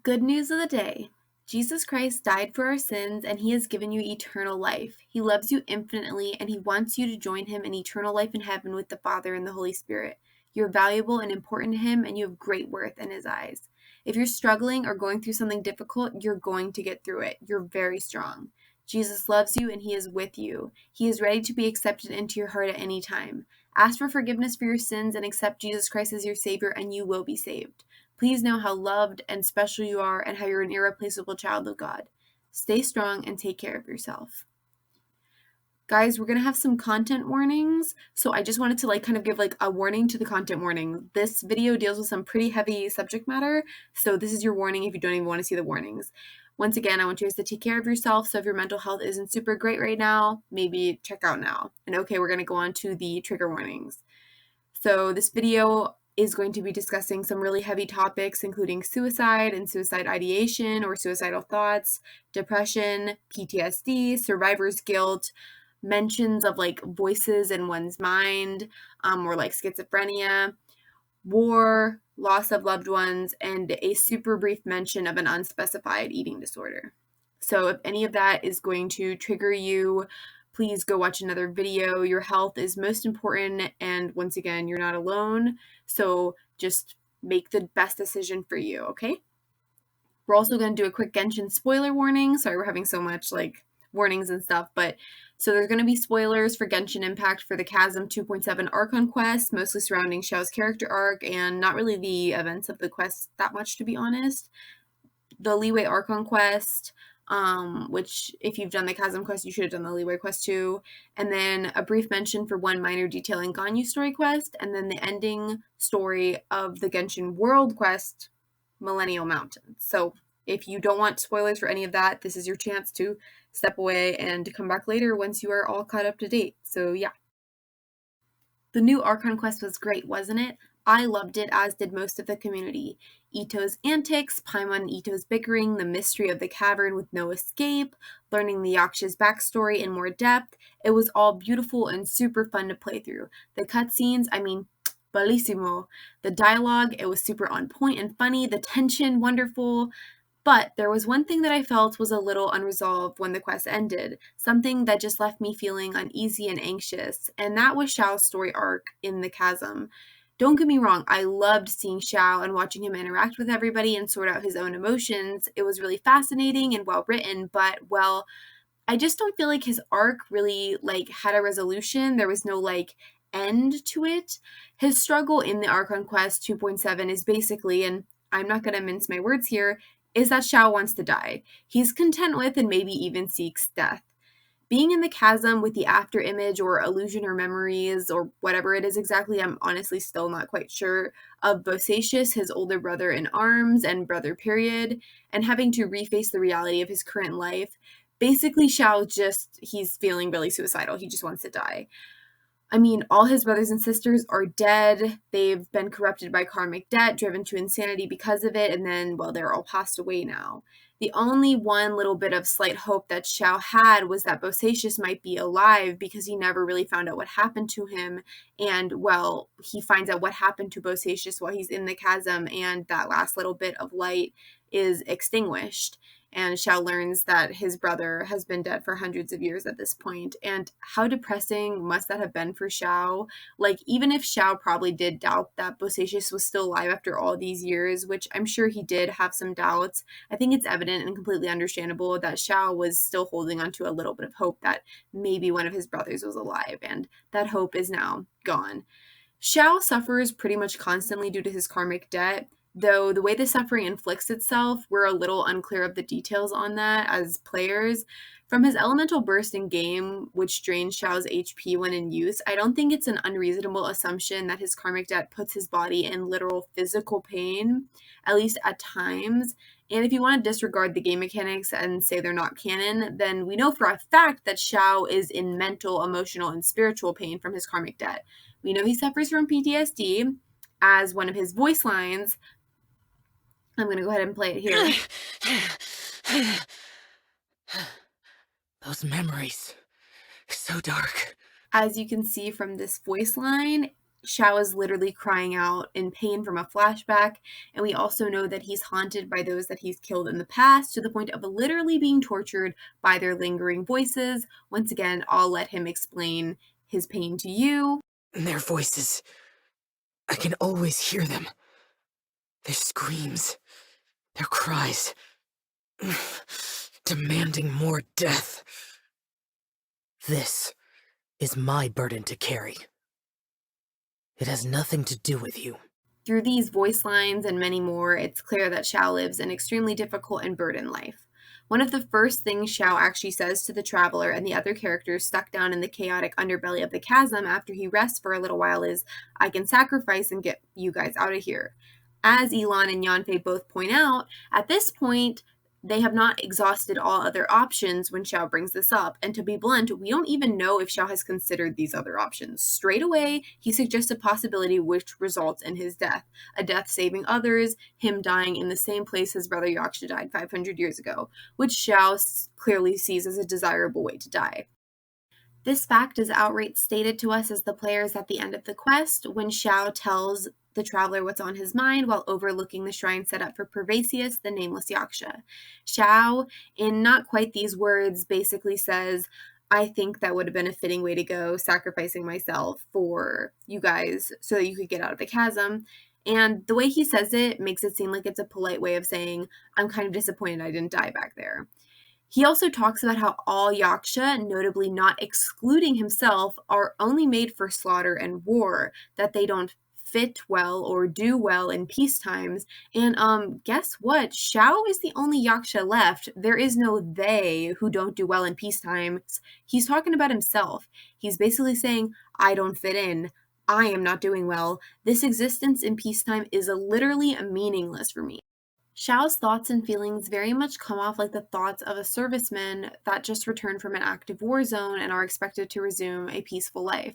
Good news of the day. Jesus Christ died for our sins and he has given you eternal life. He loves you infinitely and he wants you to join him in eternal life in heaven with the Father and the Holy Spirit. You're valuable and important to him and you have great worth in his eyes. If you're struggling or going through something difficult, you're going to get through it. You're very strong. Jesus loves you and he is with you. He is ready to be accepted into your heart at any time. Ask for forgiveness for your sins and accept Jesus Christ as your Savior and you will be saved. Please know how loved and special you are and how you're an irreplaceable child of God. Stay strong and take care of yourself. Guys, we're going to have some content warnings, so I just wanted to kind of give a warning to the content warning. This video deals with some pretty heavy subject matter, so this is your warning if you don't even want to see the warnings. Once again, I want you guys to take care of yourself, so if your mental health isn't super great right now, maybe check out now. And okay, we're going to go on to the trigger warnings. So this video is going to be discussing some really heavy topics, including suicide and suicide ideation or suicidal thoughts, depression, PTSD, survivor's guilt, mentions of voices in one's mind, or schizophrenia, war, loss of loved ones, and a super brief mention of an unspecified eating disorder. So if any of that is going to trigger you, please go watch another video. Your health is most important, and once again, you're not alone. So just make the best decision for you, okay? We're also going to do a quick Genshin spoiler warning. Sorry, we're having so much warnings and stuff, but so there's going to be spoilers for Genshin Impact for the Chasm 2.7 Archon quest, mostly surrounding Xiao's character arc and not really the events of the quest that much, to be honest. The Leeway Archon quest, which if you've done the Chasm quest, you should have done the Leeway quest too. And then a brief mention for one minor detail in Ganyu story quest, and then the ending story of the Genshin World quest, Millennial Mountain. So if you don't want spoilers for any of that, this is your chance to step away and come back later once you are all caught up to date. So yeah. The new Archon quest was great, wasn't it? I loved it, as did most of the community. Ito's antics, Paimon and Ito's bickering, the mystery of the cavern with no escape, learning the Yaksha's backstory in more depth. It was all beautiful and super fun to play through. The cutscenes, bellissimo. The dialogue, it was super on point and funny. The tension, wonderful. But there was one thing that I felt was a little unresolved when the quest ended, something that just left me feeling uneasy and anxious, and that was Xiao's story arc in the Chasm. Don't get me wrong, I loved seeing Xiao and watching him interact with everybody and sort out his own emotions. It was really fascinating and well written, but I just don't feel like his arc really had a resolution. There was no end to it. His struggle in the Archon Quest 2.7 is basically, and I'm not going to mince my words here, is that Xiao wants to die. He's content with and maybe even seeks death. Being in the chasm with the after image or illusion or memories or whatever it is exactly, I'm honestly still not quite sure, of Bosacius, his older brother in arms and brother period, and having to reface the reality of his current life. Basically, he's feeling really suicidal. He just wants to die. All his brothers and sisters are dead. They've been corrupted by karmic debt, driven to insanity because of it, and then, they're all passed away now. The only one little bit of slight hope that Xiao had was that Bosacius might be alive because he never really found out what happened to him. And, he finds out what happened to Bosacius while he's in the chasm, and that last little bit of light is extinguished. And Xiao learns that his brother has been dead for hundreds of years at this point. And how depressing must that have been for Xiao? Even if Xiao probably did doubt that Bosacius was still alive after all these years, which I'm sure he did have some doubts, I think it's evident and completely understandable that Xiao was still holding on to a little bit of hope that maybe one of his brothers was alive, and that hope is now gone. Xiao suffers pretty much constantly due to his karmic debt, though the way the suffering inflicts itself, we're a little unclear of the details on that as players. From his elemental burst in game, which drains Xiao's HP when in use, I don't think it's an unreasonable assumption that his karmic debt puts his body in literal physical pain, at least at times. And if you want to disregard the game mechanics and say they're not canon, then we know for a fact that Xiao is in mental, emotional, and spiritual pain from his karmic debt. We know he suffers from PTSD, as one of his voice lines, I'm going to go ahead and play it here. Those memories, so dark. As you can see from this voice line, Xiao is literally crying out in pain from a flashback, and we also know that he's haunted by those that he's killed in the past to the point of literally being tortured by their lingering voices. Once again, I'll let him explain his pain to you. Their voices. I can always hear them. Their screams. Their cries. Demanding more death. This is my burden to carry. It has nothing to do with you. Through these voice lines and many more, it's clear that Xiao lives an extremely difficult and burdened life. One of the first things Xiao actually says to the traveler and the other characters stuck down in the chaotic underbelly of the chasm after he rests for a little while is, "I can sacrifice and get you guys out of here." As Elon and Yanfei both point out, at this point, they have not exhausted all other options when Xiao brings this up. And to be blunt, we don't even know if Xiao has considered these other options. Straight away, he suggests a possibility which results in his death. A death saving others, him dying in the same place his brother Yaksha died 500 years ago, which Xiao clearly sees as a desirable way to die. This fact is outright stated to us as the players at the end of the quest when Xiao tells the traveler what's on his mind while overlooking the shrine set up for Pervasius, the nameless Yaksha. Xiao, in not quite these words, basically says, "I think that would have been a fitting way to go, sacrificing myself for you guys so that you could get out of the chasm." And the way he says it makes it seem like it's a polite way of saying, "I'm kind of disappointed I didn't die back there." He also talks about how all Yaksha, notably not excluding himself, are only made for slaughter and war, that they don't fit well or do well in peace times. And guess what? Xiao is the only Yaksha left. There is no they who don't do well in peace times. He's talking about himself. He's basically saying, "I don't fit in. I am not doing well. This existence in peacetime is literally meaningless for me." Xiao's thoughts and feelings very much come off like the thoughts of a serviceman that just returned from an active war zone and are expected to resume a peaceful life.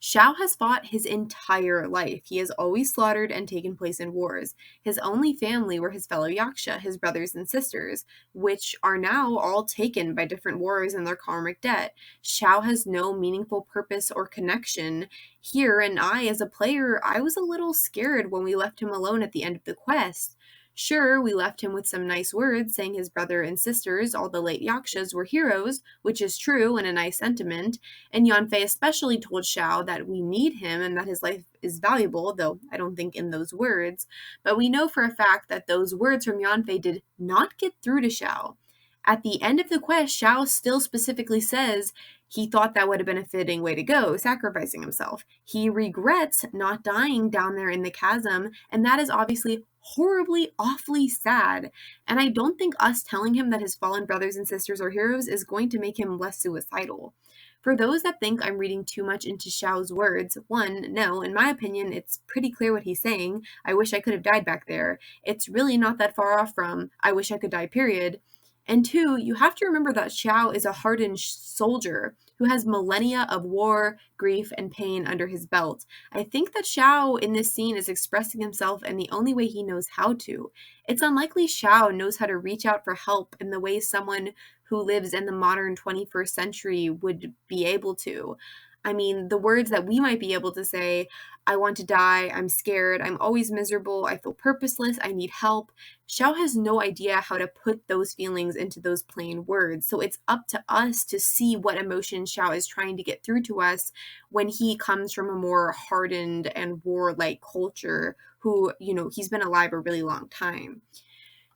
Xiao has fought his entire life. He has always slaughtered and taken place in wars. His only family were his fellow Yaksha, his brothers and sisters, which are now all taken by different wars and their karmic debt. Xiao has no meaningful purpose or connection here, and I, as a player, I was a little scared when we left him alone at the end of the quest. Sure, we left him with some nice words, saying his brother and sisters, all the late Yakshas, were heroes, which is true and a nice sentiment, and Yanfei especially told Xiao that we need him and that his life is valuable, though I don't think in those words, but we know for a fact that those words from Yanfei did not get through to Xiao. At the end of the quest, Xiao still specifically says he thought that would have been a fitting way to go, sacrificing himself. He regrets not dying down there in the chasm, and that is obviously horribly, awfully sad. And I don't think us telling him that his fallen brothers and sisters are heroes is going to make him less suicidal. For those that think I'm reading too much into Xiao's words, one, no, in my opinion, it's pretty clear what he's saying. I wish I could have died back there. It's really not that far off from, I wish I could die, period. And two, you have to remember that Xiao is a hardened soldier who has millennia of war, grief, and pain under his belt. I think that Xiao in this scene is expressing himself in the only way he knows how to. It's unlikely Xiao knows how to reach out for help in the way someone who lives in the modern 21st century would be able to. I mean, the words that we might be able to say, "I want to die, I'm scared, I'm always miserable, I feel purposeless, I need help." Xiao has no idea how to put those feelings into those plain words. So it's up to us to see what emotion Xiao is trying to get through to us when he comes from a more hardened and warlike culture who, he's been alive a really long time.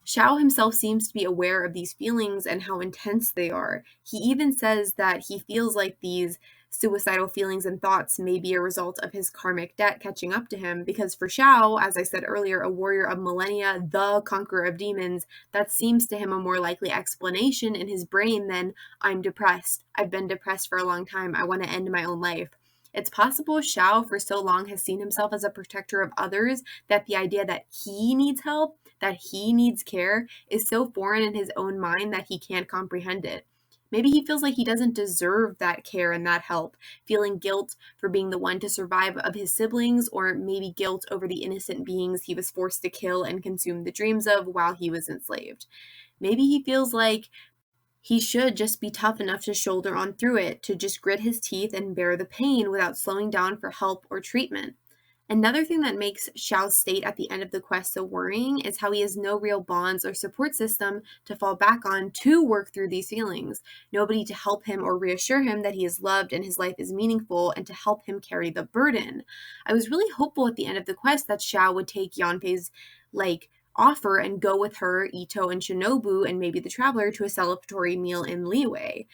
Xiao himself seems to be aware of these feelings and how intense they are. He even says that he feels like these suicidal feelings and thoughts may be a result of his karmic debt catching up to him, because for Xiao, as I said earlier, a warrior of millennia, the conqueror of demons, that seems to him a more likely explanation in his brain than, "I'm depressed. I've been depressed for a long time. I want to end my own life." It's possible Xiao for so long has seen himself as a protector of others that the idea that he needs help, that he needs care, is so foreign in his own mind that he can't comprehend it. Maybe he feels like he doesn't deserve that care and that help, feeling guilt for being the one to survive of his siblings, or maybe guilt over the innocent beings he was forced to kill and consume the dreams of while he was enslaved. Maybe he feels like he should just be tough enough to shoulder on through it, to just grit his teeth and bear the pain without slowing down for help or treatment. Another thing that makes Xiao's state at the end of the quest so worrying is how he has no real bonds or support system to fall back on to work through these feelings. Nobody to help him or reassure him that he is loved and his life is meaningful and to help him carry the burden. I was really hopeful at the end of the quest that Xiao would take Yanfei's offer and go with her, Ito, and Shinobu, and maybe the Traveler to a celebratory meal in Liyue.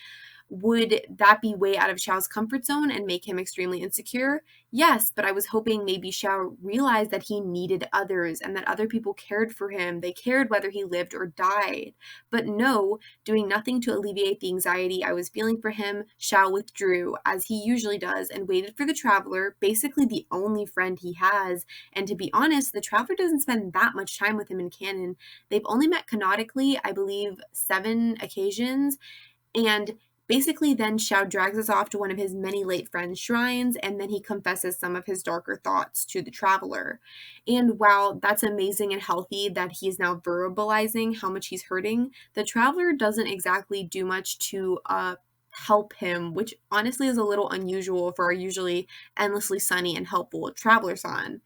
Would that be way out of Xiao's comfort zone and make him extremely insecure? Yes, but I was hoping maybe Xiao realized that he needed others and that other people cared for him. They cared whether he lived or died. But no, doing nothing to alleviate the anxiety I was feeling for him, Xiao withdrew, as he usually does, and waited for the Traveler, basically the only friend he has. And to be honest, the Traveler doesn't spend that much time with him in canon. They've only met canonically, I believe, 7 occasions, and basically, then Xiao drags us off to one of his many late friends' shrines, and then he confesses some of his darker thoughts to the Traveler. And while that's amazing and healthy that he's now verbalizing how much he's hurting, the Traveler doesn't exactly do much to help him, which honestly is a little unusual for our usually endlessly sunny and helpful Traveler-san.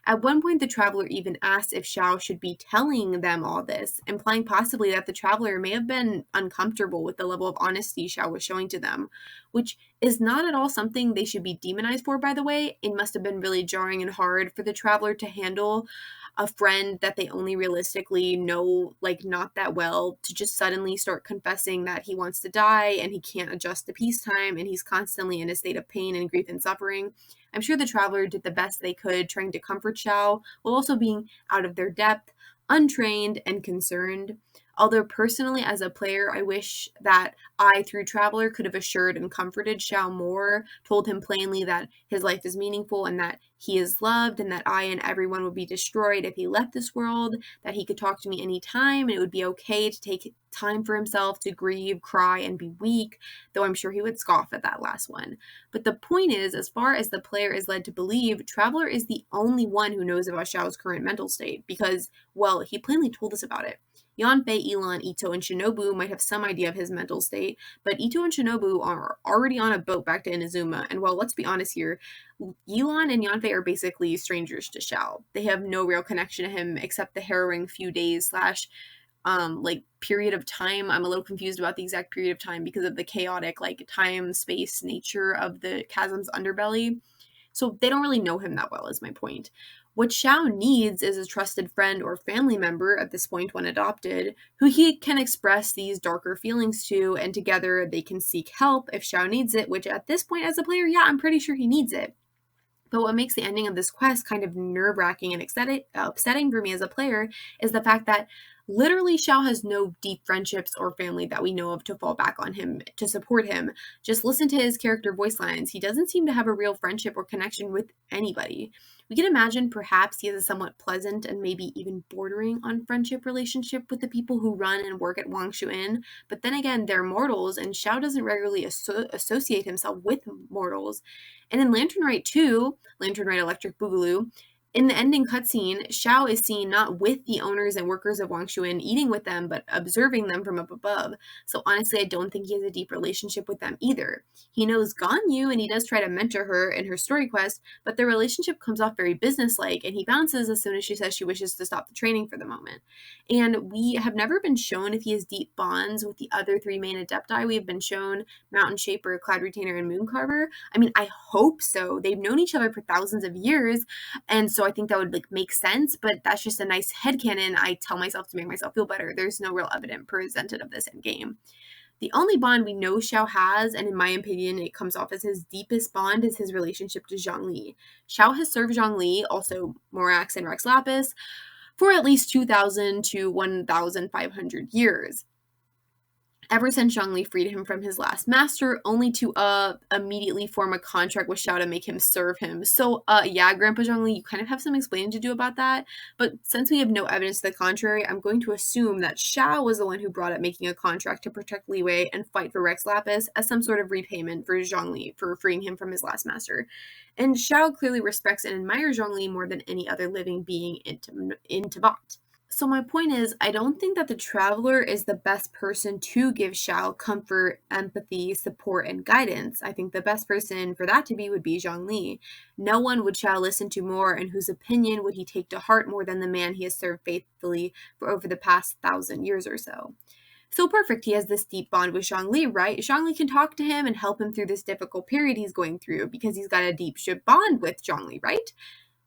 At one point, the Traveler even asks if Xiao should be telling them all this, implying possibly that the Traveler may have been uncomfortable with the level of honesty Xiao was showing to them, which is not at all something they should be demonized for, by the way. It must have been really jarring and hard for the Traveler to handle a friend that they only realistically know, not that well, to just suddenly start confessing that he wants to die and he can't adjust to peacetime and he's constantly in a state of pain and grief and suffering. I'm sure the Traveler did the best they could trying to comfort Xiao while also being out of their depth, untrained, and concerned. Although personally, as a player, I wish that I, through Traveler, could have assured and comforted Xiao more, told him plainly that his life is meaningful and that he is loved and that I and everyone would be destroyed if he left this world, that he could talk to me anytime and it would be okay to take time for himself to grieve, cry, and be weak, though I'm sure he would scoff at that last one. But the point is, as far as the player is led to believe, Traveler is the only one who knows about Xiao's current mental state because, well, he plainly told us about it. Yanfei, Elon, Ito, and Shinobu might have some idea of his mental state, but Ito and Shinobu are already on a boat back to Inazuma, and well, let's be honest here, Elon and Yanfei are basically strangers to Xiao. They have no real connection to him except the harrowing few days slash period of time. I'm a little confused about the exact period of time because of the chaotic time space nature of the chasm's underbelly. So they don't really know him that well, is my point. What Xiao needs is a trusted friend or family member at this point when adopted, who he can express these darker feelings to, and together they can seek help if Xiao needs it, which at this point as a player, yeah, I'm pretty sure he needs it. But what makes the ending of this quest kind of nerve-wracking and upsetting for me as a player is the fact that literally Xiao has no deep friendships or family that we know of to fall back on him, to support him. Just listen to his character voice lines. He doesn't seem to have a real friendship or connection with anybody. We can imagine perhaps he has a somewhat pleasant and maybe even bordering on friendship relationship with the people who run and work at Wangshu Inn, but then again, they're mortals, and Xiao doesn't regularly associate himself with mortals. And in Lantern Rite 2, Lantern Rite Electric Boogaloo, in the ending cutscene, Xiao is seen not with the owners and workers of Wangshu Inn eating with them, but observing them from up above. So honestly, I don't think he has a deep relationship with them either. He knows Ganyu, and he does try to mentor her in her story quest, but their relationship comes off very businesslike, and he bounces as soon as she says she wishes to stop the training for the moment. And we have never been shown if he has deep bonds with the other 3 main Adepti. We have been shown Mountain Shaper, Cloud Retainer, and Mooncarver. I mean, I hope so. They've known each other for thousands of years, and so I think that would make sense, but that's just a nice headcanon I tell myself to make myself feel better. There's no real evidence presented of this in game. The only bond we know Xiao has, and in my opinion it comes off as his deepest bond, is his relationship to Zhongli. Xiao has served Zhongli, also Morax and Rex Lapis, for at least 2,000 to 1,500 years. Ever since Zhongli freed him from his last master, only to immediately form a contract with Xiao to make him serve him. So, yeah, Grandpa Zhongli, you kind of have some explaining to do about that. But since we have no evidence to the contrary, I'm going to assume that Xiao was the one who brought up making a contract to protect Liyue and fight for Rex Lapis as some sort of repayment for Zhongli for freeing him from his last master. And Xiao clearly respects and admires Zhongli more than any other living being in Teyvat. So my point is, I don't think that the traveler is the best person to give Xiao comfort, empathy, support, and guidance. I think the best person for that to be would be Zhongli. No one would Xiao listen to more, and whose opinion would he take to heart more than the man he has served faithfully for over the past 1,000 years or so. So perfect, he has this deep bond with Zhongli, right? Zhongli can talk to him and help him through this difficult period he's going through because he's got a deep bond with Zhongli, right?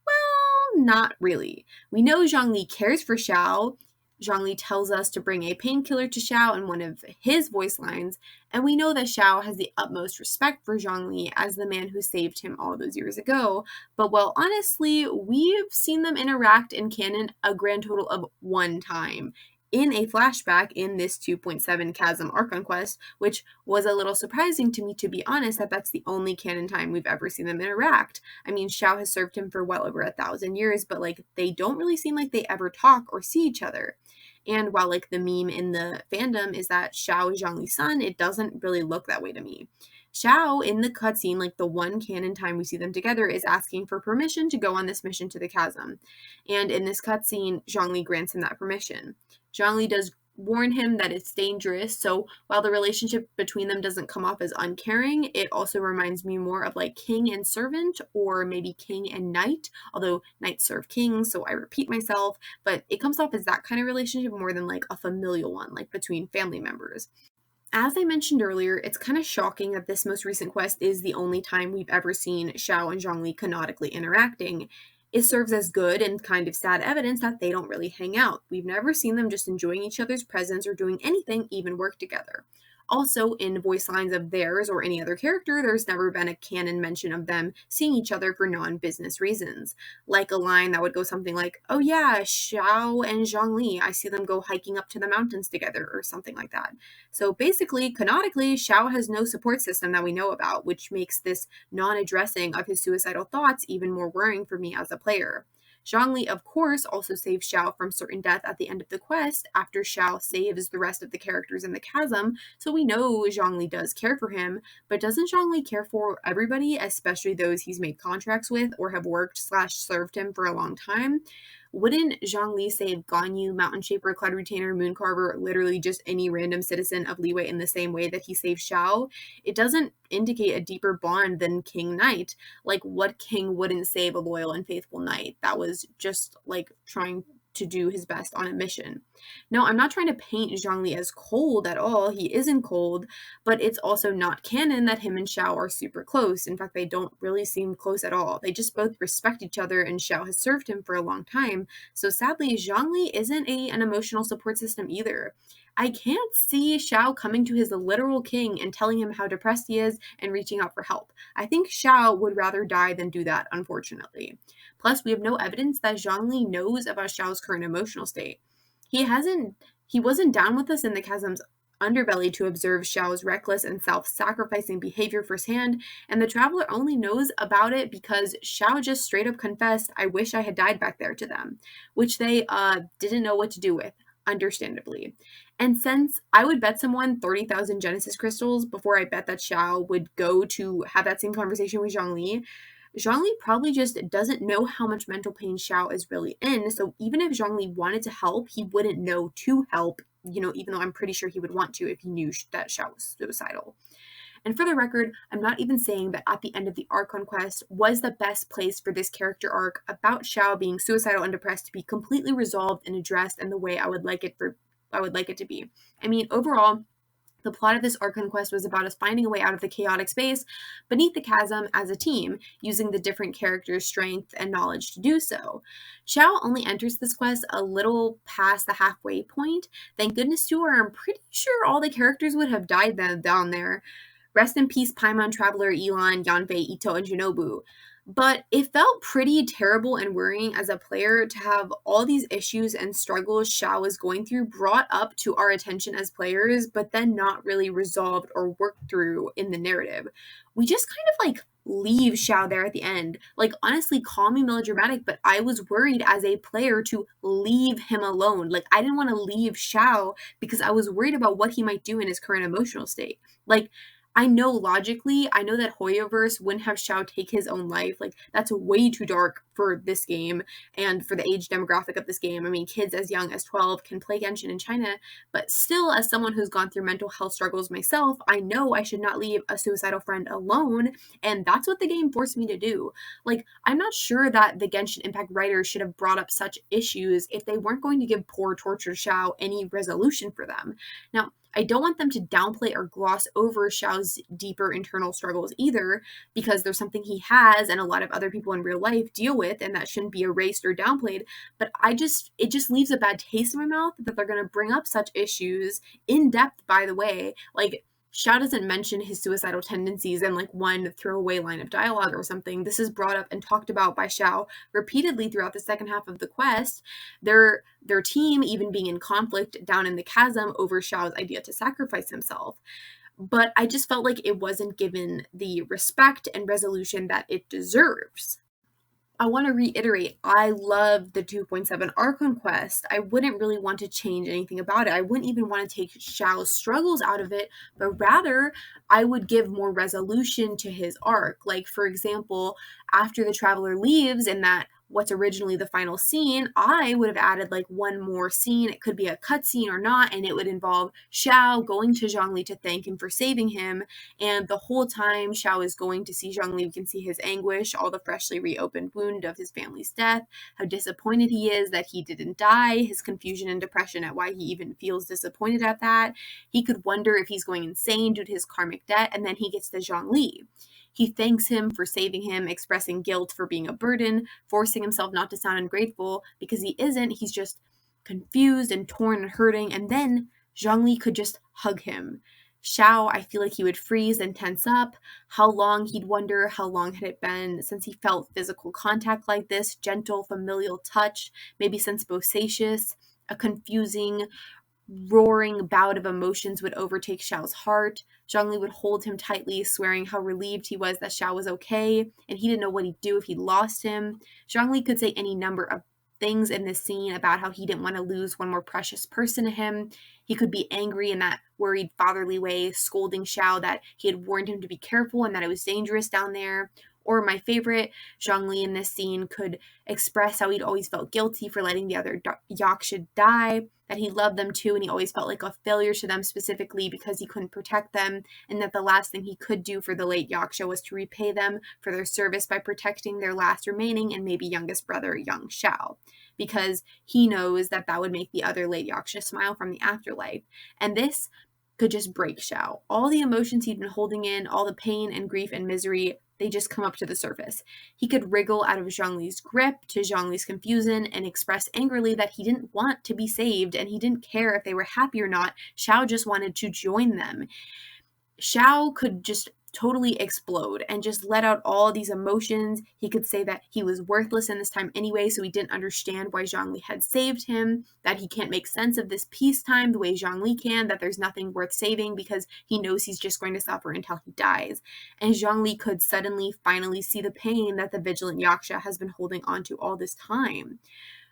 Well, not really. We know Zhongli cares for Xiao. Zhongli tells us to bring a painkiller to Xiao in one of his voice lines, and we know that Xiao has the utmost respect for Zhongli as the man who saved him all those years ago. But well, honestly, we've seen them interact in canon a grand total of one time in a flashback in this 2.7 Chasm Archon quest, which was a little surprising to me, to be honest, that that's the only canon time we've ever seen them interact. I mean, Xiao has served him for well over 1,000 years, but like they don't really seem like they ever talk or see each other. And while like the meme in the fandom is that Xiao is Zhongli's son, it doesn't really look that way to me. Xiao in the cutscene, like the one canon time we see them together, is asking for permission to go on this mission to the chasm. And in this cutscene, Zhongli grants him that permission. Zhongli does warn him that it's dangerous. So while the relationship between them doesn't come off as uncaring, it also reminds me more of like king and servant, or maybe king and knight, although knights serve kings, so I repeat myself, but it comes off as that kind of relationship more than like a familial one, like between family members. As I mentioned earlier, it's kind of shocking that this most recent quest is the only time we've ever seen Xiao and Zhongli canonically interacting. It serves as good and kind of sad evidence that they don't really hang out. We've never seen them just enjoying each other's presence or doing anything, even work together. Also, in voice lines of theirs or any other character, there's never been a canon mention of them seeing each other for non business reasons. Like a line that would go something like, "Oh yeah, Xiao and Zhongli, I see them go hiking up to the mountains together," or something like that. So basically, canonically, Xiao has no support system that we know about, which makes this non addressing of his suicidal thoughts even more worrying for me as a player. Zhongli, of course, also saves Xiao from certain death at the end of the quest after Xiao saves the rest of the characters in the chasm, so we know Zhongli does care for him, but doesn't Zhongli care for everybody, especially those he's made contracts with or have worked / served him for a long time? Wouldn't Zhongli save Ganyu, Mountain Shaper, Cloud Retainer, Mooncarver, literally just any random citizen of Liyue in the same way that he saved Xiao? It doesn't indicate a deeper bond than King Knight. Like, what king wouldn't save a loyal and faithful knight that was just like trying to do his best on a mission? No, I'm not trying to paint Zhongli as cold at all. He isn't cold, but it's also not canon that him and Xiao are super close. In fact, they don't really seem close at all. They just both respect each other, and Xiao has served him for a long time. So sadly, Zhongli isn't an emotional support system either. I can't see Xiao coming to his literal king and telling him how depressed he is and reaching out for help. I think Xiao would rather die than do that, unfortunately. Plus, we have no evidence that Zhongli knows about Xiao's current emotional state. He wasn't down with us in the chasm's underbelly to observe Xiao's reckless and self-sacrificing behavior firsthand, and the traveler only knows about it because Xiao just straight up confessed, "I wish I had died back there," to them, which they didn't know what to do with, understandably. And since I would bet someone 30,000 Genesis crystals before I bet that Xiao would go to have that same conversation with Zhongli, Zhongli probably just doesn't know how much mental pain Xiao is really in, so even if Zhongli wanted to help, he wouldn't know to help, even though I'm pretty sure he would want to if he knew that Xiao was suicidal. And for the record, I'm not even saying that at the end of the Archon quest was the best place for this character arc about Xiao being suicidal and depressed to be completely resolved and addressed in the way I would like it to be. I mean, overall, the plot of this Archon quest was about us finding a way out of the chaotic space beneath the chasm as a team, using the different characters' strength and knowledge to do so. Xiao only enters this quest a little past the halfway point. Thank goodness to her, I'm pretty sure all the characters would have died down there. Rest in peace, Paimon, Traveler, Elon, Yanfei, Ito, and Shinobu. But it felt pretty terrible and worrying as a player to have all these issues and struggles Xiao is going through brought up to our attention as players, but then not really resolved or worked through in the narrative. We just kind of like leave Xiao there at the end. Like, honestly, call me melodramatic, but I was worried as a player to leave him alone. Like, I didn't want to leave Xiao because I was worried about what he might do in his current emotional state. Like, I know logically, I know that Hoyoverse wouldn't have Xiao take his own life. Like, that's way too dark for this game and for the age demographic of this game. I mean, kids as young as 12 can play Genshin in China, but still, as someone who's gone through mental health struggles myself, I know I should not leave a suicidal friend alone, and that's what the game forced me to do. Like, I'm not sure that the Genshin Impact writers should have brought up such issues if they weren't going to give poor tortured Xiao any resolution for them. Now, I don't want them to downplay or gloss over Xiao's deeper internal struggles either, because there's something he has and a lot of other people in real life deal with, and that shouldn't be erased or downplayed. But it just leaves a bad taste in my mouth that they're going to bring up such issues in depth, by the way. Like, Xiao doesn't mention his suicidal tendencies in like one throwaway line of dialogue or something. This is brought up and talked about by Xiao repeatedly throughout the second half of the quest. Their team even being in conflict down in the chasm over Xiao's idea to sacrifice himself. But I just felt like it wasn't given the respect and resolution that it deserves. I want to reiterate, I love the 2.7 Archon quest. I wouldn't really want to change anything about it. I wouldn't even want to take Xiao's struggles out of it, but rather I would give more resolution to his arc. Like, for example, after the Traveler leaves in that what's originally the final scene, I would have added like one more scene. It could be a cutscene or not, and it would involve Xiao going to Zhongli to thank him for saving him. And the whole time Xiao is going to see Zhongli, we can see his anguish, all the freshly reopened wound of his family's death, how disappointed he is that he didn't die, his confusion and depression at why he even feels disappointed at that. He could wonder if he's going insane due to his karmic debt, and then he gets to Zhongli. He thanks him for saving him, expressing guilt for being a burden, forcing himself not to sound ungrateful because he isn't. He's just confused and torn and hurting. And then Zhongli could just hug him. Xiao, I feel like he would freeze and tense up. How long, he'd wonder, how long had it been since he felt physical contact like this, gentle, familial touch, maybe since Bosacious, a confusing, roaring bout of emotions would overtake Xiao's heart. Zhongli would hold him tightly, swearing how relieved he was that Xiao was okay, and he didn't know what he'd do if he lost him. Zhongli could say any number of things in this scene about how he didn't want to lose one more precious person to him. He could be angry in that worried fatherly way, scolding Xiao that he had warned him to be careful and that it was dangerous down there. Or my favorite, Zhongli in this scene could express how he'd always felt guilty for letting the other Yaksha die, that he loved them too, and he always felt like a failure to them specifically because he couldn't protect them, and that the last thing he could do for the late Yaksha was to repay them for their service by protecting their last remaining and maybe youngest brother, young Xiao, because he knows that that would make the other late Yaksha smile from the afterlife. And this could just break Xiao. All the emotions he'd been holding in, all the pain and grief and misery, they just come up to the surface. He could wriggle out of Zhongli's grip to Zhongli's confusion and express angrily that he didn't want to be saved and he didn't care if they were happy or not. Xiao just wanted to join them. Xiao could just totally explode and just let out all these emotions. He could say that he was worthless in this time anyway, so he didn't understand why Zhongli had saved him, that he can't make sense of this peacetime the way Zhongli can, that there's nothing worth saving because he knows he's just going to suffer until he dies. And Zhongli could suddenly finally see the pain that the vigilant Yaksha has been holding on to all this time.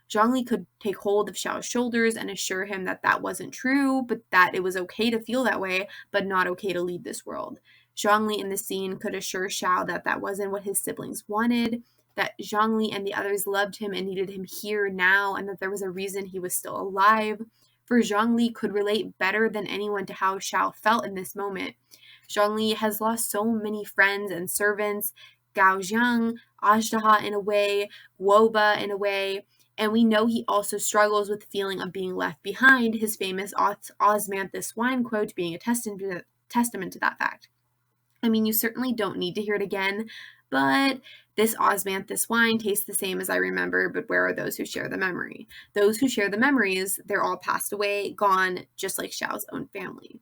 Zhongli could take hold of Xiao's shoulders and assure him that that wasn't true, but that it was okay to feel that way, but not okay to leave this world. Zhongli in the scene could assure Xiao that that wasn't what his siblings wanted, that Zhongli and the others loved him and needed him here now, and that there was a reason he was still alive. For Zhongli could relate better than anyone to how Xiao felt in this moment. Zhongli has lost so many friends and servants, Gao Jiang, Ajdaha in a way, Guoba in a way, and we know he also struggles with the feeling of being left behind, his famous Osmanthus wine quote being a testament to that fact. I mean, you certainly don't need to hear it again, but this Osmanthus wine tastes the same as I remember, but where are those who share the memory? Those who share the memories, they're all passed away, gone, just like Xiao's own family.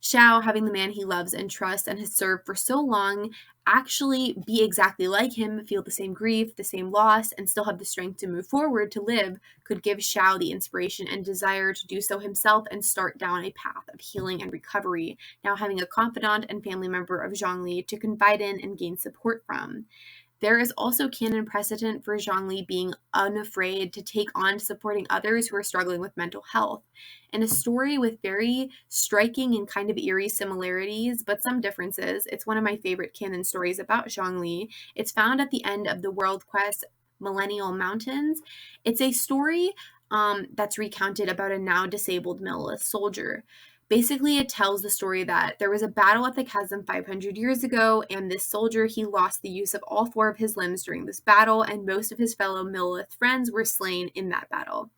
Xiao, having the man he loves and trusts and has served for so long, actually be exactly like him, feel the same grief, the same loss, and still have the strength to move forward, to live, could give Xiao the inspiration and desire to do so himself and start down a path of healing and recovery, now having a confidant and family member of Zhongli to confide in and gain support from. There is also canon precedent for Zhongli being unafraid to take on supporting others who are struggling with mental health. In a story with very striking and kind of eerie similarities, but some differences, it's one of my favorite canon stories about Zhongli. It's found at the end of the world quest Millennial Mountains. It's a story that's recounted about a now disabled Millelith soldier. Basically, it tells the story that there was a battle at the chasm 500 years ago, and this soldier, he lost the use of all 4 of his limbs during this battle, and most of his fellow Millelith friends were slain in that battle.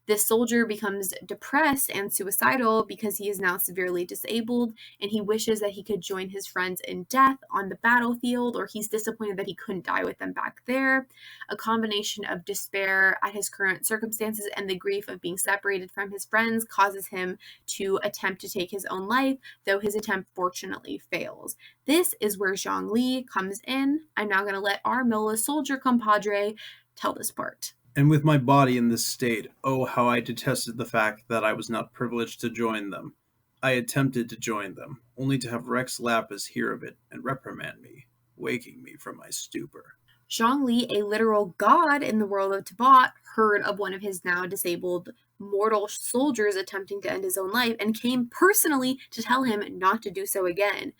This soldier becomes depressed and suicidal because he is now severely disabled, and he wishes that he could join his friends in death on the battlefield, or he's disappointed that he couldn't die with them back there. A combination of despair at his current circumstances and the grief of being separated from his friends causes him to attempt to take his own life, though his attempt fortunately fails. This is where Zhongli comes in. I'm now going to let our Millelith soldier compadre tell this part. And with my body in this state, oh, how I detested the fact that I was not privileged to join them. I attempted to join them, only to have Rex Lapis hear of it and reprimand me, waking me from my stupor. Zhongli, a literal god in the world of Tibet, heard of one of his now disabled mortal soldiers attempting to end his own life and came personally to tell him not to do so again.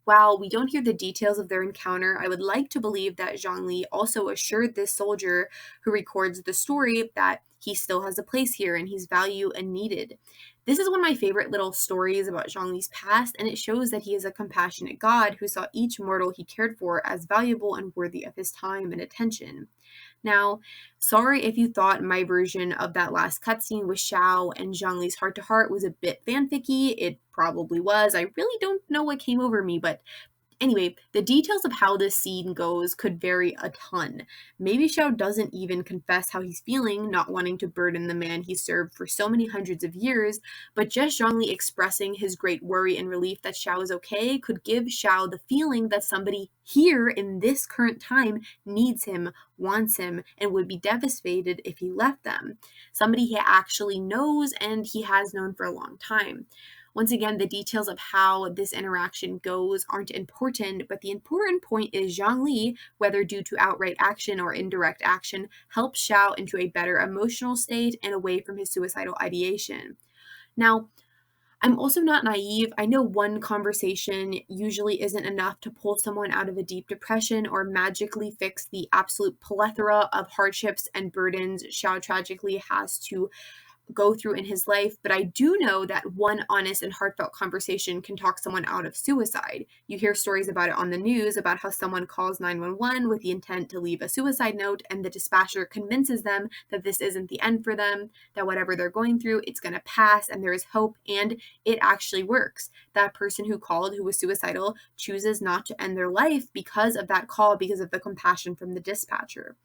While we don't hear the details of their encounter, I would like to believe that Zhongli also assured this soldier who records the story that he still has a place here and he's valued and needed. This is one of my favorite little stories about Zhongli's past, and it shows that he is a compassionate god who saw each mortal he cared for as valuable and worthy of his time and attention. Now, sorry if you thought my version of that last cutscene with Xiao and Zhongli's heart-to-heart was a bit fanficky. It probably was. I really don't know what came over me, but anyway, the details of how this scene goes could vary a ton. Maybe Xiao doesn't even confess how he's feeling, not wanting to burden the man he served for so many hundreds of years, but just Zhongli expressing his great worry and relief that Xiao is okay could give Xiao the feeling that somebody here in this current time needs him, wants him, and would be devastated if he left them. Somebody he actually knows and he has known for a long time. Once again, the details of how this interaction goes aren't important, but the important point is Zhongli, whether due to outright action or indirect action, helps Xiao into a better emotional state and away from his suicidal ideation. Now, I'm also not naive. I know one conversation usually isn't enough to pull someone out of a deep depression or magically fix the absolute plethora of hardships and burdens Xiao tragically has to go through in his life, but I do know that one honest and heartfelt conversation can talk someone out of suicide. You hear stories about it on the news about how someone calls 911 with the intent to leave a suicide note, and the dispatcher convinces them that this isn't the end for them, that whatever they're going through, it's going to pass and there is hope, and it actually works. That person who called, who was suicidal, chooses not to end their life because of that call, because of the compassion from the dispatcher.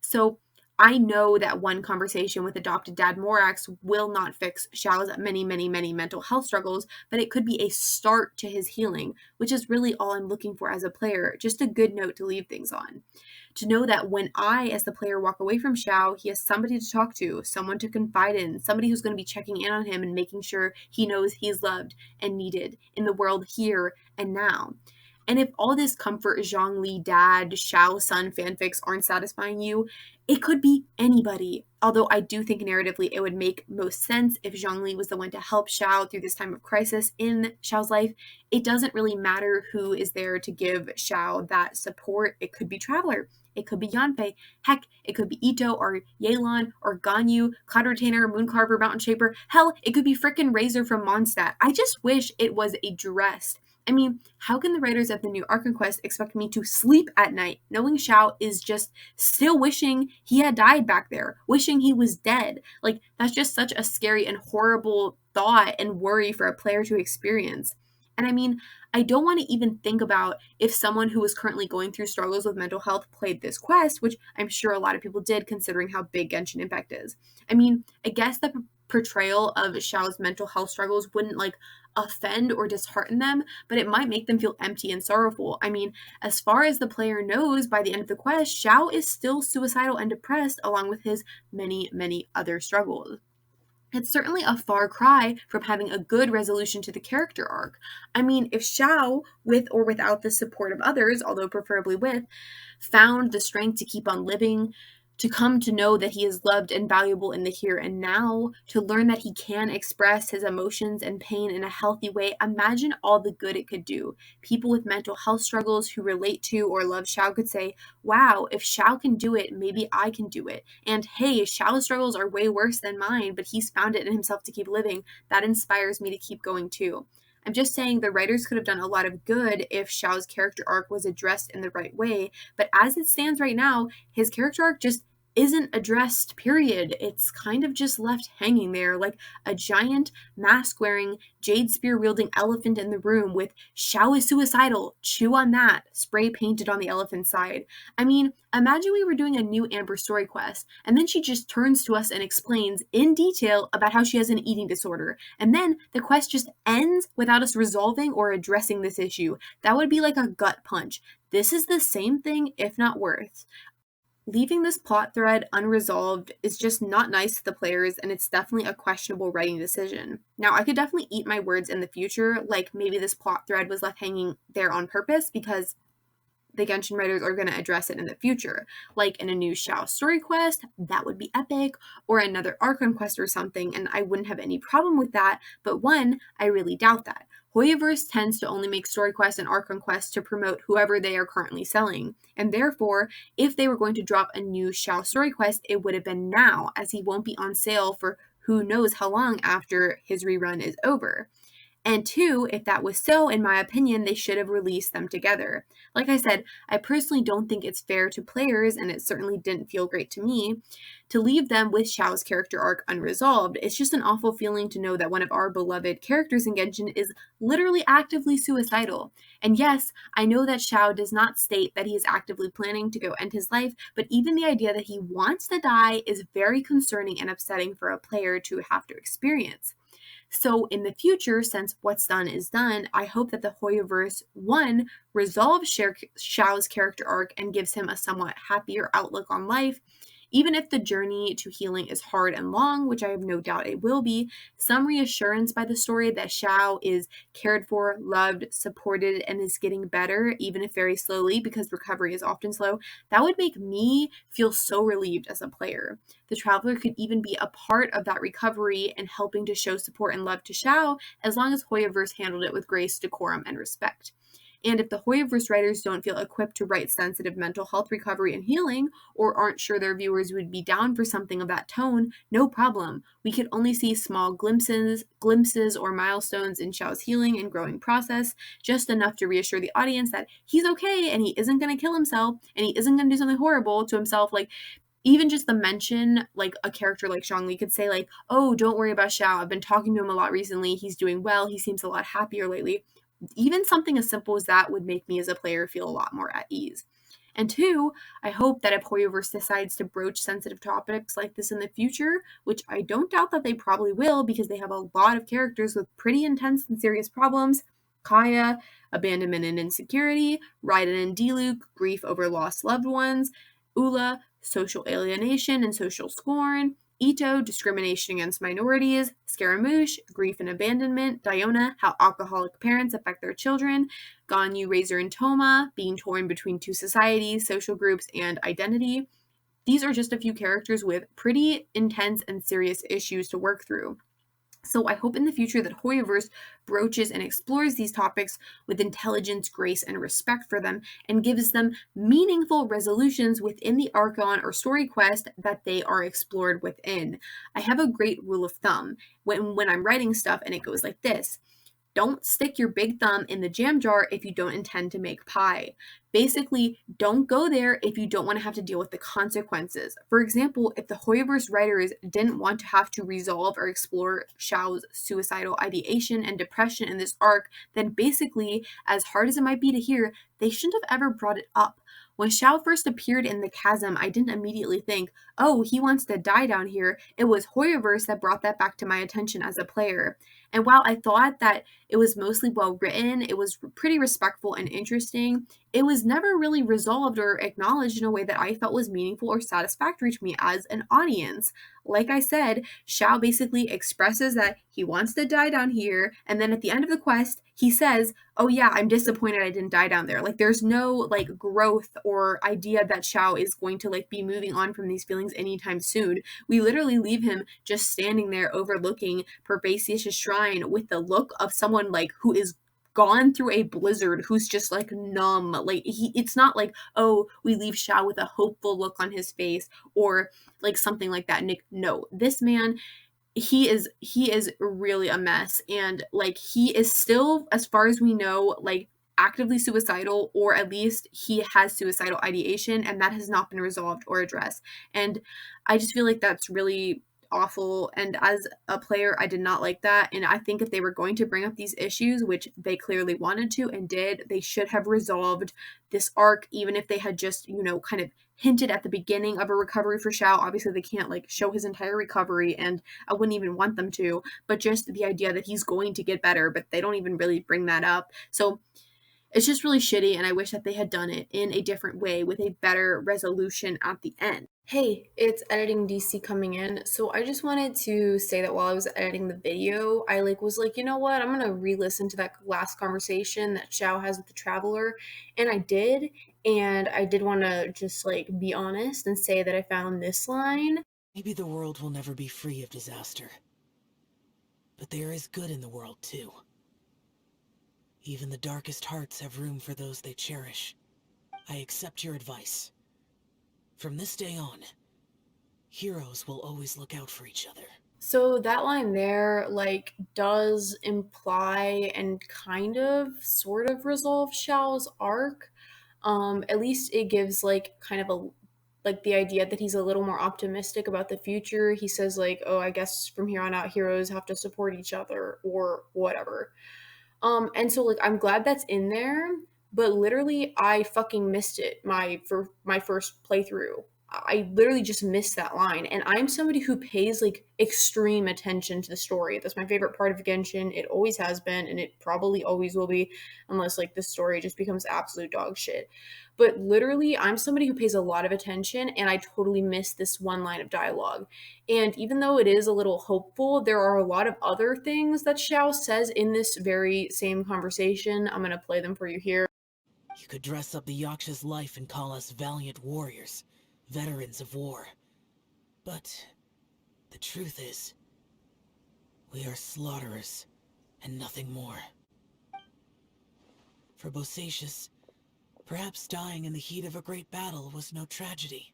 So I know that one conversation with adopted dad Morax will not fix Xiao's many, many, many mental health struggles, but it could be a start to his healing, which is really all I'm looking for as a player, just a good note to leave things on. To know that when I, as the player, walk away from Xiao, he has somebody to talk to, someone to confide in, somebody who's going to be checking in on him and making sure he knows he's loved and needed in the world here and now. And if all this comfort Zhongli dad, Xiao son fanfics aren't satisfying you, it could be anybody. Although I do think narratively it would make most sense if Zhongli was the one to help Xiao through this time of crisis in Xiao's life. It doesn't really matter who is there to give Xiao that support. It could be Traveler. It could be Yanfei. Heck, it could be Ito or Yelan or Ganyu, Cloud Retainer, Mooncarver, Mountain Shaper. Hell, it could be frickin' Razor from Mondstadt. I just wish it was addressed. I mean, how can the writers of the new Archon quest expect me to sleep at night knowing Xiao is just still wishing he had died back there, wishing he was dead? Like, that's just such a scary and horrible thought and worry for a player to experience. And I mean, I don't want to even think about if someone who is currently going through struggles with mental health played this quest, which I'm sure a lot of people did considering how big Genshin Impact is. I mean, I guess the portrayal of Xiao's mental health struggles wouldn't offend or dishearten them, but it might make them feel empty and sorrowful. I mean, as far as the player knows, by the end of the quest, Xiao is still suicidal and depressed along with his many, many other struggles. It's certainly a far cry from having a good resolution to the character arc. I mean, if Xiao, with or without the support of others, although preferably with, found the strength to keep on living, to come to know that he is loved and valuable in the here and now, to learn that he can express his emotions and pain in a healthy way. Imagine all the good it could do. People with mental health struggles who relate to or love Xiao could say, wow, if Xiao can do it, maybe I can do it. And hey, Xiao's struggles are way worse than mine, but he's found it in himself to keep living. That inspires me to keep going too. I'm just saying the writers could have done a lot of good if Xiao's character arc was addressed in the right way, but as it stands right now, his character arc just isn't addressed, period. It's kind of just left hanging there like a giant mask-wearing, jade spear-wielding elephant in the room with Xiao is suicidal, chew on that, spray painted on the elephant's side. I mean, imagine we were doing a new Amber story quest, and then she just turns to us and explains in detail about how she has an eating disorder, and then the quest just ends without us resolving or addressing this issue. That would be like a gut punch. This is the same thing, if not worse. Leaving this plot thread unresolved is just not nice to the players, and it's definitely a questionable writing decision. Now, I could definitely eat my words in the future, like maybe this plot thread was left hanging there on purpose because the Genshin writers are going to address it in the future, like in a new Xiao story quest. That would be epic, or another Archon quest or something, and I wouldn't have any problem with that, but one, I really doubt that. Hoyoverse tends to only make story quests and Archon quests to promote whoever they are currently selling, and therefore, if they were going to drop a new Xiao story quest, it would have been now, as he won't be on sale for who knows how long after his rerun is over. And two, if that was so, in my opinion, they should have released them together. Like I said, I personally don't think it's fair to players, and it certainly didn't feel great to me, to leave them with Xiao's character arc unresolved. It's just an awful feeling to know that one of our beloved characters in Genshin is literally actively suicidal. And yes, I know that Xiao does not state that he is actively planning to go end his life, but even the idea that he wants to die is very concerning and upsetting for a player to have to experience. So in the future, since what's done is done, I hope that the Hoyoverse, one, resolves Xiao's character arc and gives him a somewhat happier outlook on life. Even if the journey to healing is hard and long, which I have no doubt it will be, some reassurance by the story that Xiao is cared for, loved, supported, and is getting better, even if very slowly, because recovery is often slow, that would make me feel so relieved as a player. The traveler could even be a part of that recovery and helping to show support and love to Xiao, as long as Hoyoverse handled it with grace, decorum, and respect. And if the Hoyoverse writers don't feel equipped to write sensitive mental health recovery and healing, or aren't sure their viewers would be down for something of that tone, no problem. We could only see small glimpses or milestones in Xiao's healing and growing process, just enough to reassure the audience that he's okay and he isn't going to kill himself and he isn't going to do something horrible to himself. Like, even just the mention, like a character like Zhongli could say, like, oh, don't worry about Xiao. I've been talking to him a lot recently. He's doing well. He seems a lot happier lately. Even something as simple as that would make me as a player feel a lot more at ease. And two, I hope that if Hoyoverse decides to broach sensitive topics like this in the future, which I don't doubt that they probably will because they have a lot of characters with pretty intense and serious problems, Kaya, abandonment and insecurity, Raiden and Diluc, grief over lost loved ones, Ula, social alienation and social scorn, Ito, discrimination against minorities, Scaramouche, grief and abandonment, Diona, how alcoholic parents affect their children, Ganyu, Razor, and Toma, being torn between two societies, social groups, and identity. These are just a few characters with pretty intense and serious issues to work through. So I hope in the future that Hoyoverse broaches and explores these topics with intelligence, grace, and respect for them, and gives them meaningful resolutions within the Archon or story quest that they are explored within. I have a great rule of thumb when I'm writing stuff, and it goes like this. Don't stick your big thumb in the jam jar if you don't intend to make pie. Basically, don't go there if you don't want to have to deal with the consequences. For example, if the Hoyoverse writers didn't want to have to resolve or explore Xiao's suicidal ideation and depression in this arc, then basically, as hard as it might be to hear, they shouldn't have ever brought it up. When Xiao first appeared in the chasm, I didn't immediately think, oh, he wants to die down here. It was Hoyoverse that brought that back to my attention as a player. And while I thought that it was mostly well written, it was pretty respectful and interesting, it was never really resolved or acknowledged in a way that I felt was meaningful or satisfactory to me as an audience. Like I said, Xiao basically expresses that he wants to die down here, and then at the end of the quest, he says, "Oh yeah, I'm disappointed I didn't die down there." Like there's no like growth or idea that Xiao is going to like be moving on from these feelings anytime soon. We literally leave him just standing there overlooking Perbacius' shrine with the look of someone like who is gone through a blizzard, who's just like numb. Like it's not like, oh, we leave Xiao with a hopeful look on his face or like something like that. Nick, no, this man, he is really a mess, and like he is still, as far as we know, like actively suicidal, or at least he has suicidal ideation, and that has not been resolved or addressed. And I just feel like that's really awful, and as a player I did not like that. And I think if they were going to bring up these issues, which they clearly wanted to and did, they should have resolved this arc, even if they had just, kind of hinted at the beginning of a recovery for Xiao. Obviously they can't like show his entire recovery, and I wouldn't even want them to, but just the idea that he's going to get better, but they don't even really bring that up. So it's just really shitty, and I wish that they had done it in a different way with a better resolution at the end. Hey, it's Editing DC coming in. So I just wanted to say that while I was editing the video, I was like, you know what? I'm going to re-listen to that last conversation that Xiao has with the Traveler. And I did. And I did want to just be honest and say that I found this line. Maybe the world will never be free of disaster. But there is good in the world, too. Even the darkest hearts have room for those they cherish. I accept your advice. From this day on, heroes will always look out for each other. So that line there, does imply and kind of, sort of resolve Xiao's arc. At least it gives, kind of the idea that he's a little more optimistic about the future. He says, oh, I guess from here on out, heroes have to support each other, or whatever. And so I'm glad that's in there, but literally I fucking missed it for my first playthrough. I literally just missed that line, and I'm somebody who pays extreme attention to the story. That's my favorite part of Genshin. It always has been, and it probably always will be, unless the story just becomes absolute dog shit. But literally, I'm somebody who pays a lot of attention, and I totally missed this one line of dialogue. And even though it is a little hopeful, there are a lot of other things that Xiao says in this very same conversation. I'm gonna play them for you here. You could dress up the Yaksha's life and call us valiant warriors, veterans of war. But the truth is, we are slaughterers and nothing more. For Bosacius, perhaps dying in the heat of a great battle was no tragedy.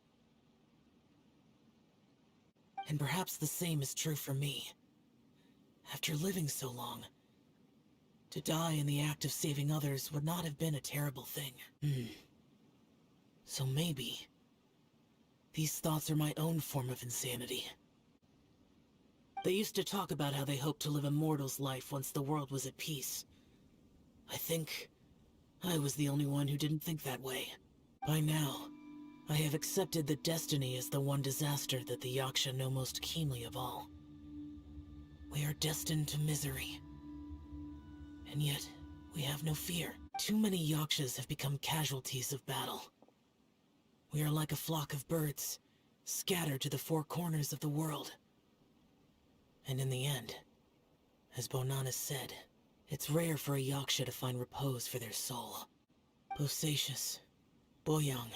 And perhaps the same is true for me. After living so long, to die in the act of saving others would not have been a terrible thing. So maybe these thoughts are my own form of insanity. They used to talk about how they hoped to live a mortal's life once the world was at peace. I think I was the only one who didn't think that way. By now, I have accepted that destiny is the one disaster that the Yaksha know most keenly of all. We are destined to misery. And yet, we have no fear. Too many Yakshas have become casualties of battle. We are like a flock of birds, scattered to the four corners of the world. And in the end, as Bonanas said, it's rare for a Yaksha to find repose for their soul. Bosacius, Boyang,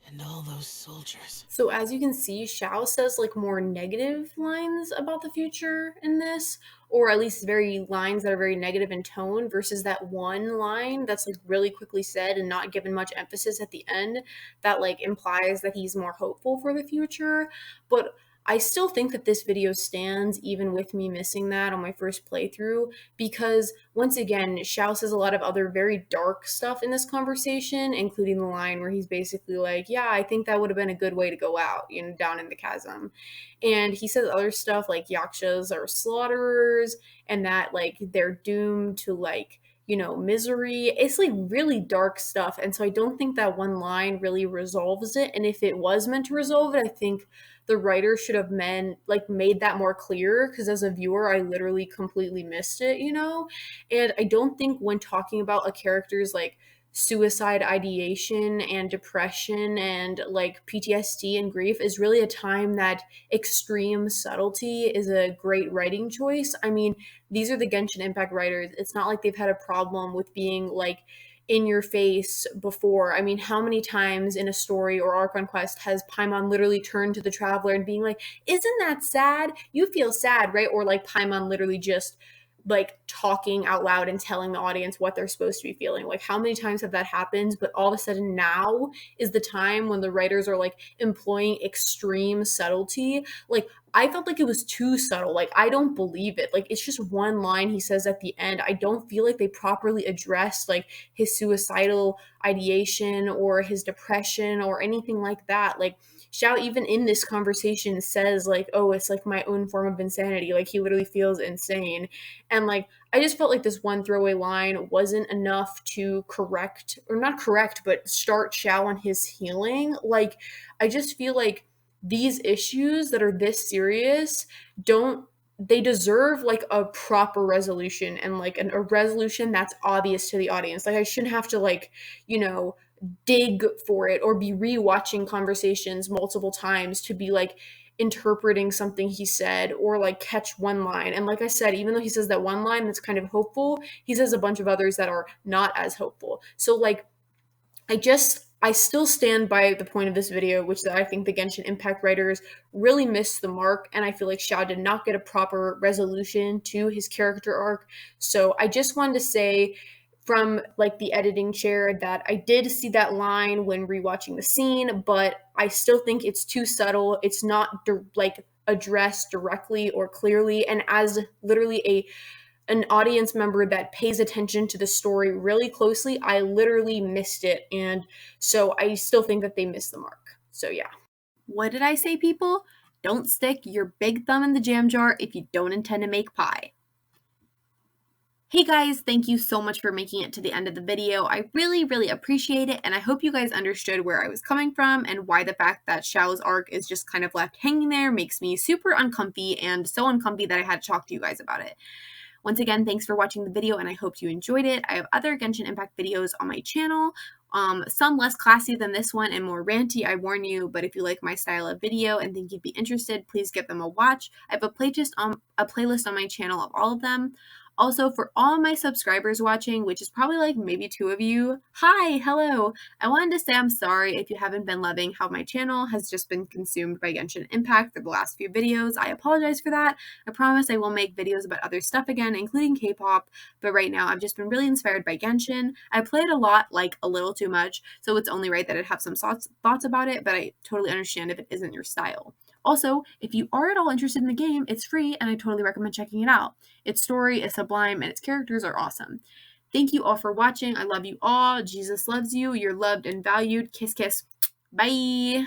and all those soldiers. So as you can see, Xiao says more negative lines about the future in this, or at least very lines that are very negative in tone, versus that one line that's really quickly said and not given much emphasis at the end that implies that he's more hopeful for the future. But I still think that this video stands even with me missing that on my first playthrough, because once again, Xiao says a lot of other very dark stuff in this conversation, including the line where he's basically yeah, I think that would have been a good way to go out, down in the chasm. And he says other stuff like Yakshas are slaughterers, and that they're doomed to misery. It's really dark stuff, and so I don't think that one line really resolves it. And if it was meant to resolve it, I think the writer should have made that more clear, because as a viewer I literally completely missed it. And I don't think when talking about a character's suicide ideation and depression and like PTSD and grief is really a time that extreme subtlety is a great writing choice. I mean, these are the Genshin Impact writers. It's not like they've had a problem with being like in your face before. I mean, how many times in a story or Archon quest has Paimon literally turned to the traveler and being like, "Isn't that sad? You feel sad, right?" Or like Paimon literally just like talking out loud and telling the audience what they're supposed to be feeling. Like, how many times have that happened? But all of a sudden now is the time when the writers are like employing extreme subtlety. Like, I felt like it was too subtle. Like, I don't believe it. Like, it's just one line he says at the end. I don't feel like they properly addressed like his suicidal ideation or his depression or anything like that. Like, Xiao, even in this conversation, says like, "Oh, it's like my own form of insanity." Like, he literally feels insane. And like, I just felt like this one throwaway line wasn't enough to correct, or not correct, but start Xiao on his healing. Like, I just feel like these issues that are this serious don't, they deserve like a proper resolution, and like a resolution that's obvious to the audience. Like, I shouldn't have to like, you know, dig for it or be rewatching conversations multiple times to be like interpreting something he said or like catch one line. And like I said, even though he says that one line that's kind of hopeful, he says a bunch of others that are not as hopeful. So like, I still stand by the point of this video, which is that I think the Genshin Impact writers really missed the mark, and I feel like Xiao did not get a proper resolution to his character arc. So I just wanted to say from like the editing chair that I did see that line when rewatching the scene, but I still think it's too subtle. It's not like addressed directly or clearly, and as literally an audience member that pays attention to the story really closely, I literally missed it. And so I still think that they missed the mark. So yeah. What did I say, people? Don't stick your big thumb in the jam jar if you don't intend to make pie. Hey guys, thank you so much for making it to the end of the video. I really, really appreciate it, and I hope you guys understood where I was coming from and why the fact that Xiao's arc is just kind of left hanging there makes me super uncomfy, and so uncomfy that I had to talk to you guys about it. Once again, thanks for watching the video, and I hope you enjoyed it. I have other Genshin Impact videos on my channel, some less classy than this one and more ranty, I warn you, but if you like my style of video and think you'd be interested, please give them a watch. I have a playlist on my channel of all of them. Also, for all my subscribers watching, which is probably like maybe 2 of you, hi, hello. I wanted to say I'm sorry if you haven't been loving how my channel has just been consumed by Genshin Impact for the last few videos. I apologize for that. I promise I will make videos about other stuff again, including K-pop, but right now I've just been really inspired by Genshin. I play it a lot, like a little too much, so it's only right that I'd have some thoughts about it, but I totally understand if it isn't your style. Also, if you are at all interested in the game, it's free and I totally recommend checking it out. Its story is sublime and its characters are awesome. Thank you all for watching. I love you all. Jesus loves you. You're loved and valued. Kiss, kiss. Bye.